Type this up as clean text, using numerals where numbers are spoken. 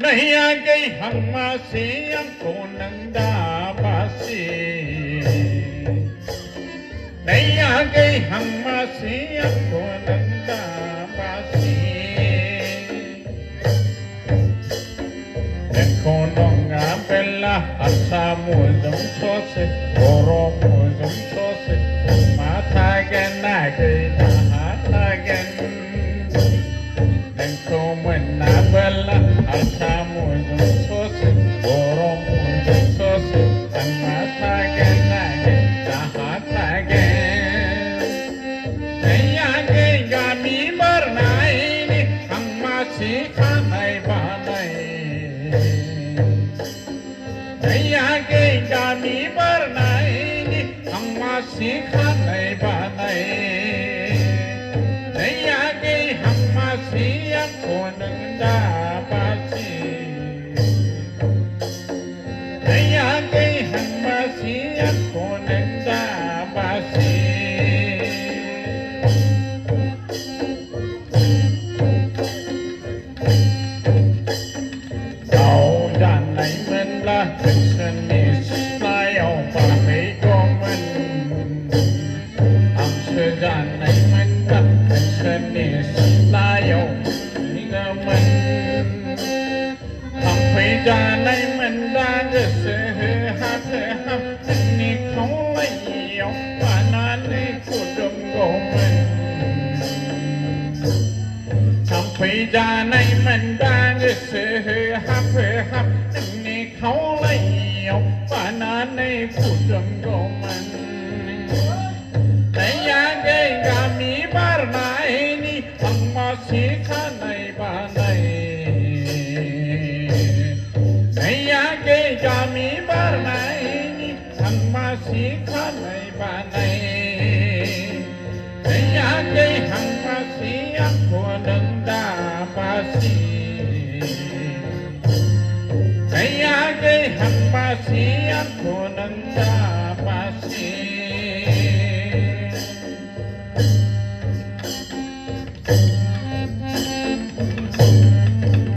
नहीं आ गई हम से हमको नंदा बासी नहीं आ गई हम से हमको नंदा बासी देखो नोंगा बेला आसा मुजम सोसे ओरो मुजम सोसे माथा गना गई ना गन देखो मना बेला आसा मुजम सोसे ओरो मुजम सोसे माथा गना गई ना गन नहीं आ गई गामी मरनाई ने हम मासी खानाई बानाई नहीं आ गई गामी मरनाई हम मासी खानाई बानाई नहीं आ गई हम मासी हमको नंदा बासी नहीं आ गई हम मासी हमको नंदा बासी Janai mendaga sehat ham ni kau layau panane kudum gomen sampai janai mendaga sehat ham ni kau layau panane kudum gomen naya gay kami barna ini masih kanai banai Kami bermain, हम मासी खाने बने,